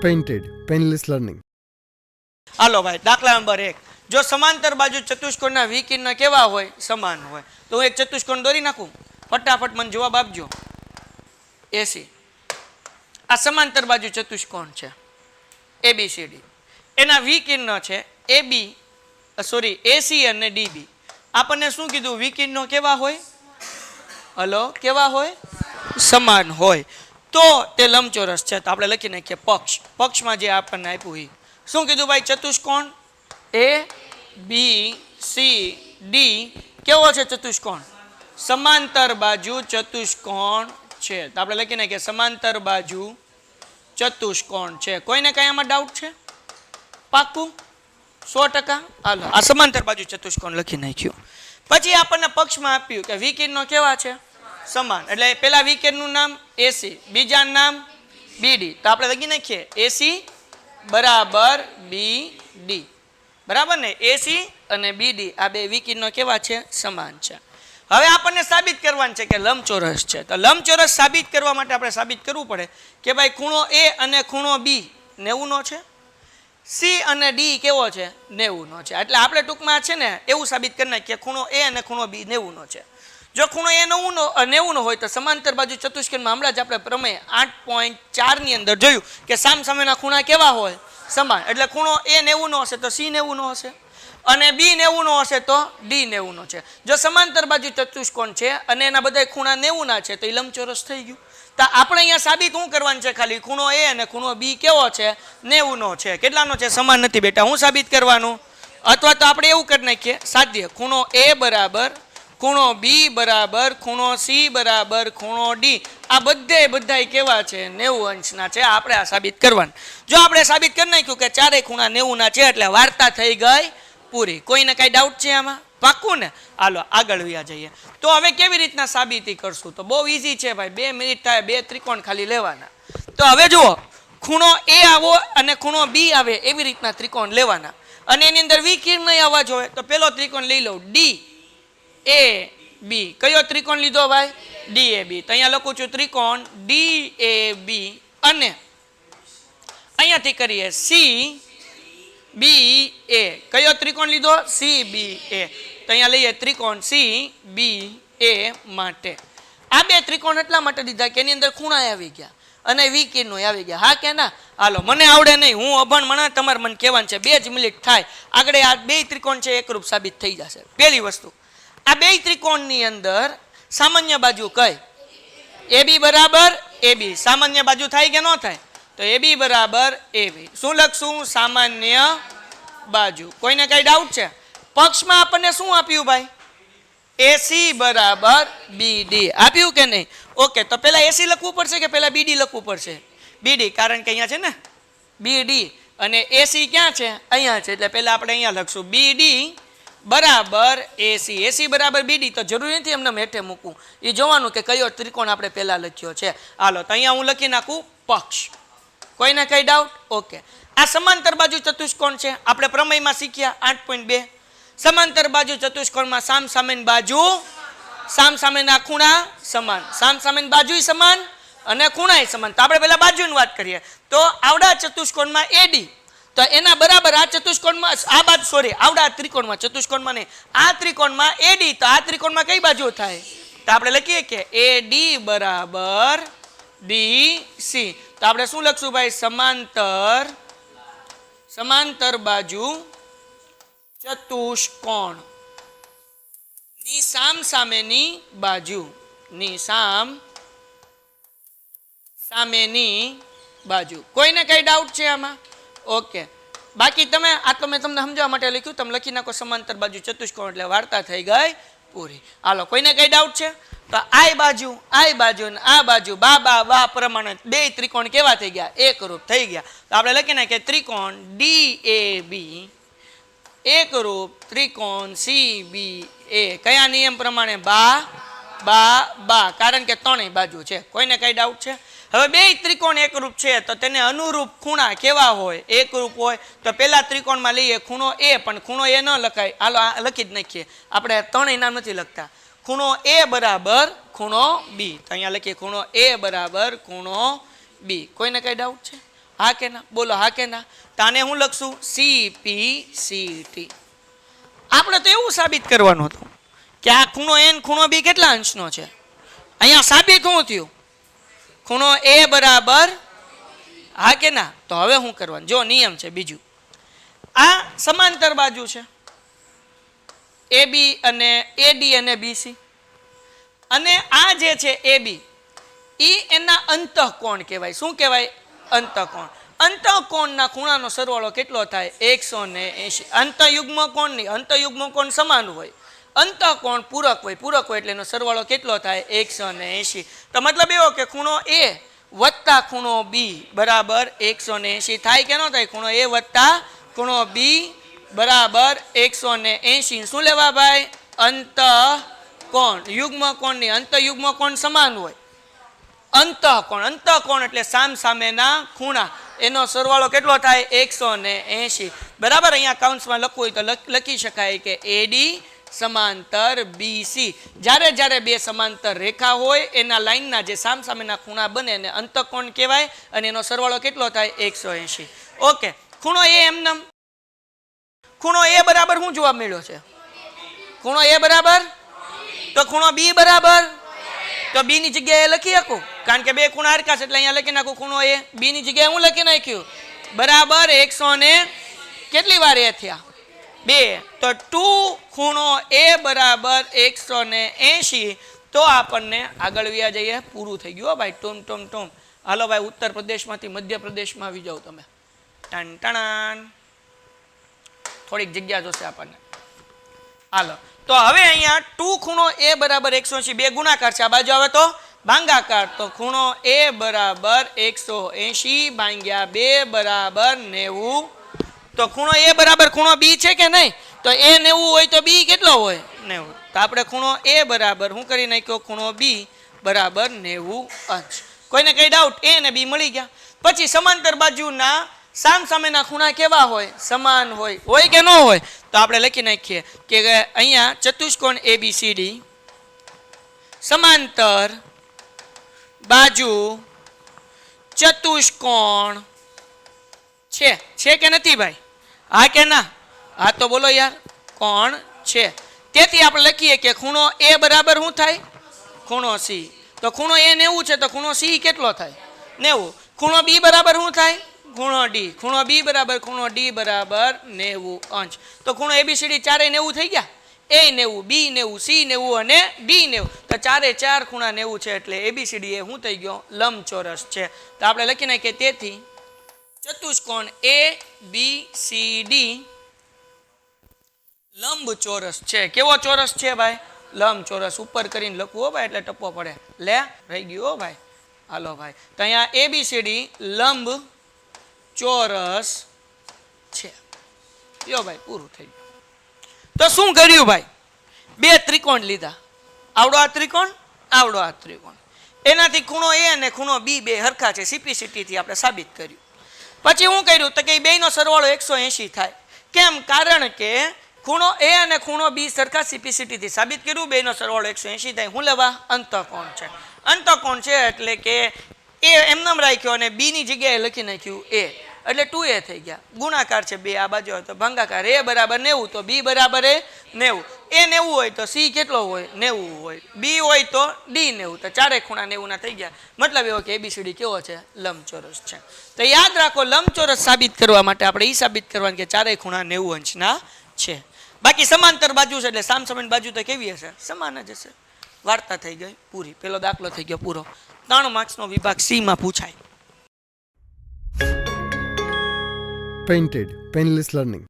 Painted, painless learning. હાલો ભાઈ, દાખલા number 1. જો સમાંતર બાજુ ચતુષ્કોણના વિકર્ણ કેવા હોય? સમાન હોય. તો હું એક ચતુષ્કોણ દોરી નાખું, ફટાફટ મને જવાબ આપજો. એસી. આ સમાંતર બાજુ ચતુષ્કોણ છે એબીસીડી. એના વિકર્ણ છે એસી અને ડીબી. આપણને શું કીધું? વિકર્ણ કેવા હોય? હલો, કેવા હોય? સમાન હોય. તો તે લંબચોરસ છે. તો આપણે લખી નાખીએ પક્ષ. પક્ષમાં જે આપણને આપ્યું એ શું કીધું ભાઈ? ચતુષ્કોણ એ બી સી ડી કેવો છે? ચતુષ્કોણ સમાંતર બાજુ ચતુષ્કોણ છે. તો આપણે લખી નાખીએ સમાંતર બાજુ ચતુષ્કોણ છે. કોઈને કઈ આમાં ડાઉટ છે? પાક્કું 100%? હાલો, આ સમાંતર બાજુ ચતુષ્કોણ લખી નાખ્યું. પછી આપણને પક્ષમાં આપ્યું કે વિકર્ણો કેવા છે? સમાન. એટલે પેલા વિકર્ણનું નામ એસી, બીજા નામ બીડી. તો આપણે લખી નાખીએ એસી બરાબર બીડી. બરાબર ને? એસી અને બીડી આ બે વિકર્ણો કેવા છે? સમાન છે. હવે આપણને સાબિત કરવાનું છે કે લંબચોરસ છે. તો લંબચોરસ સાબિત કરવા માટે આપણે સાબિત કરવું પડે કે ભાઈ ખૂણો એ અને ખૂણો બી 90 નો છે, સી અને ડી કેવો છે? 90 નો છે. એટલે આપણે ટૂંકમાં છે ને એવું સાબિત કરી નાખીએ કે ખૂણો એ અને ખૂણો બી 90 નો છે. જો ખૂણો એ 90 નો હોય તો સમાંતર બાજુ ચતુષ્કોણમાં હમણાં જ આપણે પ્રમેય 8.4 ની અંદર જોયું કે સામસામેના ખૂણા કેવા હોય? સમાન. એટલે ખૂણો એ 90 નો હશે તો સી 90 નો હશે, અને બી 90 નો હશે તો ડી 90 નો છે. જો સમાંતર બાજુ ચતુષ્કોણ છે અને એના બધા ખૂણા 90 ના છે તો એ લંબચોરસ થઈ ગયું. તો આપણે અહીંયા સાબિત શું કરવાનું છે? ખાલી ખૂણો એ અને ખૂણો બી કેવો છે? 90 નો છે. કેટલાનો છે? સમાન નથી બેટા. હું સાબિત કરવાનું? અથવા તો આપણે એવું કરી નાખીએ સાધ્ય ખૂણો એ બરાબર ખૂણો બી બરાબર ખૂણો સી બરાબર ખૂણો ડી આ બધાય કેવા છે? 90 અંશના છે. આપણે આ સાબિત કરવાનું. જો આપણે સાબિત કરી નાખ્યું કે ચારેય ખૂણા 90 ના છે એટલે વાર્તા થઈ ગઈ પૂરી. કોઈને કઈ ડાઉટ છે આમાં? પાક્કું ને? હાલો આગળ વ્યા જઈએ. તો હવે કેવી રીતના સાબિતી કરશું? તો બહુ ઈઝી છે ભાઈ. 2 મિનિટ થાય, 2 ત્રિકોણ ખાલી લેવાના. તો હવે જુઓ, ખૂણો એ આવો અને ખૂણો બી આવે એવી રીતના ત્રિકોણ લેવાના અને એની અંદર વિકર્ણ આવવા જોઈએ. તો પેલો ત્રિકોણ લઈ લઉં ડી એ બી. કયો ત્રિકોણ લીધો ભાઈ? ડી એ બી. તો અહીંયા લખું છું ત્રિકોણ ડી એ બી અને અહીંયાથી કરીએ સી બી એ. કયો ત્રિકોણ લીધો? સી બી એ. તો અહીંયા લઈએ ત્રિકોણ સી બી એ માટે. આ બે ત્રિકોણ એટલા માટે દીધા કે એની અંદર ખૂણા આવી ગયા અને વિકર્ણો આવી ગયા. હા કે ના? હાલો, મને આવડે નહીં, હું અભણ મને તમારે મને કહેવાનું છે. 2 જ મિનિટ થાય આગળ આ બે ત્રિકોણ છે એકરૂપ સાબિત થઈ જશે. પહેલી વસ્તુ, આ બે ત્રિકોણની અંદર સામાન્ય બાજુ કઈ? એ બી બરાબર એ બી. સામાન્ય બાજુ થાય કે ન થાય? તો એ બી બરાબર એ બી. શું લખશું? સામાન્ય બાજુ. કોઈને કઈ ડાઉટ છે? પક્ષમાં આપણને શું આપ્યું ભાઈ? એસી બરાબર બીડી આપ્યું કે નહીં? ઓકે, તો પેલા એસી લખવું પડશે કે પેલા બીડી લખવું પડશે? બીડી, કારણ કે અહીંયા છે ને બીડી અને એસી ક્યાં છે? અહીંયા છે. એટલે પેલા આપણે અહીંયા લખશું બીડી બરાબર એસી. એસી બરાબર બીડી. તો જરૂરી નથી એમને હેઠે મૂકવું, એ જોવાનું કે કયો ત્રિકોણ આપણે પહેલા લખ્યો છે. હાલો, તો અહીંયા હું લખી નાખું પક્ષ. કોઈને કઈ ડાઉટ? ઓકે. આ સમાંતર બાજુ ચતુષ્કોણ છે. આપણે પ્રમેયમાં શીખ્યા 8.2. સમાંતર બાજુ ચતુષ્કોણમાં સામસામેની બાજુ સામસામેના ખૂણા સમાન. સામસામેની બાજુ સમાન અને ખૂણાય સમાન. તો આપણે પહેલા બાજુની વાત કરીએ તો આવડા ચતુષ્કોણમાં એડી, તો એના બરાબર આ ચતુષ્કોણમાં આ બાજુ આવડા ત્રિકોણમાં, ચતુષ્કોણમાં નહીં, આ ત્રિકોણમાં એડી, તો આ ત્રિકોણમાં કઈ બાજુ થાય? તો આપણે લખીએ કે એડી બરાબર ડીસી. તો આપણે શું લખશું ભાઈ? સમાંતર બાજુ ચતુષ્કોણ ની સામસામેની બાજુ સામેની બાજુ. કોઈને કઈ ડાઉટ છે આમાં? ઓકે. બાકી તમે આ તો મેં તમને સમજાવવા માટે લખ્યું, તમે લખી નાખો સમાંતર બાજુ ચતુષ્કોણ એટલે વાર્તા થઈ ગઈ પૂરી. હાલો, કોઈને કઈ ડાઉટ છે? તો આ બાજુ અને આ બાજુ બા પ્રમાણે બે ત્રિકોણ કેવા થઈ ગયા? એકરૂપ થઈ ગયા. તો આપણે લખી નાખીએ ત્રિકોણ ડી એ બી એકરૂપ ત્રિકોણ સી બી એ. કયા નિયમ પ્રમાણે? બા, કારણ કે ત્રણેય બાજુ છે. કોઈને કઈ ડાઉટ છે? હવે બે ત્રિકોણ એકરૂપ છે તો તેને અનુરૂપ ખૂણા કેવા હોય? એકરૂપ હોય. તો પેલા ત્રિકોણમાં લઈએ ખૂણો એ, પણ ખૂણો એ ન લખાય. હાલો લખી જ નાખીએ, આપણે ત્રણેય નામ નથી લખતા. ખૂણો એ બરાબર ખૂણો બી. તો અહીંયા લખીએ ખૂણો એ બરાબર ખૂણો બી. કોઈને કઈ ડાઉટ છે? હા કે ના? બોલો હા કે ના? તાને હું લખશું CPCT. આપણે તો એવું સાબિત કરવાનું હતું કે આ ખૂણો n ખૂણો b કેટલા અંશનો છે. અહીંયા સાબિત શું થયું? ખૂણો a બરાબર, હા કે ના? તો હવે શું કરવાનું? જો નિયમ છે બીજું, આ સમાંતર બાજુ છે AB અને AD અને BC, અને આ જે છે AB ઈ એના અંતઃકોણ કહેવાય. શું કહેવાય? અંતઃકોણ. અંતઃકોણના ખૂણાનો સરવાળો કેટલો થાય? 180. અંતઃયુગ્મ કોણ નહીં, અંતઃયુગ્મ કોણ સમાન હોય, અંતઃકોણ પૂરક હોય, પૂરક હોય એટલે એનો સરવાળો કેટલો થાય? 180. તો મતલબ એવો કે ખૂણો A વત્તા ખૂણો B બરાબર 180 થાય કે ન થાય? ખૂણો A વત્તા ખૂણો B બરાબર 180. શું લેવા ભાઈ? અંતઃકોણ. યુગ્મ કોણ નહીં, અંતઃયુગ્મ કોણ સમાન હોય, અંતઃકોણ. અંતઃકોણ એટલે સામ સામેના ખૂણા, એનો સરવાળો કેટલો થાય? 180. બરાબર. અહીંયા કાઉન્સમાં લખવું હોય તો લખી શકાય કે AD સમાંતર BC. જ્યારે જ્યારે બે સમાંતર રેખા હોય એના લાઈનના જે સામ સામેના ખૂણા બને એને અંતઃકોણ કહેવાય, અને એનો સરવાળો કેટલો થાય? 180. ઓકે. ખૂણો A એમનેમ, ખૂણો A બરાબર શું જવાબ મળ્યો છે? ખૂણો A બરાબર, તો ખૂણો B બરાબર, તો B ની જગ્યાએ લખી શકું કારણ કે બે ખૂણા હરખા છે એટલે અહીંયા લખી નાખું ખૂણો A. B ની જગ્યાએ હું લખી નાખ્યું બરાબર 100 ને કેટલી વાર એ થયા? 2. તો 2 ખૂણો A બરાબર 180. તો આપણને આગળ વ્યા જઈએ. પૂરું થઈ ગયું ભાઈ. Tom Tom Tom. હાલો ભાઈ, ઉત્તર પ્રદેશમાંથી મધ્યપ્રદેશમાં આવી જાવ તમે. ટન ટણાન. થોડીક જગ્યા જોશે આપણને. હાલો, તો હવે અહીંયા 2 ખૂણો A બરાબર 180, બે ગુણાકાર છે, આ બાજુ આવે તો ભાંગાકાર. તો ખૂણો A બરાબર 180 ભાંગ્યા 2 બરાબર 90. તો ખૂણો A બરાબર ખૂણો B છે કે નહીં? તો A 90 હોય તો B કેટલો હોય? 90. તો આપણે ખૂણો A બરાબર શું કરી નાખ્યો? ખૂણો B બરાબર 90 અંશ. કોઈને કઈ ડાઉટ? A અને B મળી ગયા. પછી સમાંતર બાજુના સામ સામેના ખૂણા કેવા હોય? સમાન હોય. હોય કે ન હોય? તો આપણે લખી નાખીએ કે અહીંયા ચતુષ્કોણ ABCD સમાંતર બાજુ ચતુષ્કોણ છે કે નથી ભાઈ? હા કે ના? હા તો બોલો યાર, કોણ છે. તેથી આપણે લખીએ કે ખૂણો A બરાબર શું થાય? ખૂણો C. તો ખૂણો A 90 છે તો ખૂણો C કેટલો થાય? 90. ખૂણો B બરાબર શું થાય? ખૂણો D. ખૂણો B બરાબર ખૂણો D બરાબર 90 અંશ. તો ખૂણો ABCD ચારે 90 થઈ ગયા. A 90, B 90, C 90 અને D 90. તો ચારે ચાર ખૂણા 90 છે એટલે ABCD એ શું થઈ ગયો? લંબચોરસ છે. તો આપણે લખી નાખીએ તેથી ચતુષ્કોણ ABCD લંબચોરસ છે. કેવો ચોરસ છે ભાઈ? લંબચોરસ. ઉપર કરીને લખવું હો ભાઈ એટલે ટપ્પો પડે. લે રહી ગયું હો ભાઈ. હાલો ભાઈ, તો અહીંયા ABCD લંબ ચોરસ છે. યો ભાઈ, પૂરું થઈ ગયું. તો શું કર્યું ભાઈ? બે ત્રિકોણ લીધા. આવડો આ ત્રિકોણ, આવડો આ ત્રિકોણ. એનાથી ખૂણો A અને ખૂણો B બે હરખા છે. CPCT થી આપણે સાબિત કર્યું. પછી શું કર્યું? તો કે બેયનો સરવાળો 180 થાય. કેમ? કારણ કે ખૂણો A અને ખૂણો B સરખા. CPCT થી સાબિત કર્યું. બેયનો સરવાળો 180 થાય. શું લેવા? અંતઃકોણ છે. અંતઃકોણ છે એટલે કે A એમનેમ રાખ્યો અને B ની જગ્યાએ લખી નાખ્યું A, એટલે 2A થઈ ગયા. ગુણાકાર છે બે, આ બાજુ હોય તો ભાંગાકાર. A બરાબર 90 તો B બરાબર 90. A 90 હોય તો C કેટલો હોય? 90 હોય. B હોય તો D 90. તો ચારે ખૂણા 90 ના થઈ ગયા. મતલબ એવો કે ABCD કેવો છે? લંબચોરસ છે. તો યાદ રાખો, લંબચોરસ સાબિત કરવા માટે આપણે એ સાબિત કરવાનું કે ચારે ખૂણા 90 અંશના છે. બાકી સમાંતર બાજુ છે એટલે સામ સામેની બાજુ તો કેવી હશે? સમાન જ હશે. વાર્તા થઈ ગઈ પૂરી. પેલો દાખલો થઈ ગયો પૂરો. 3 માર્ક્સનો વિભાગ C માં પૂછાય. Painted, Painless Learning.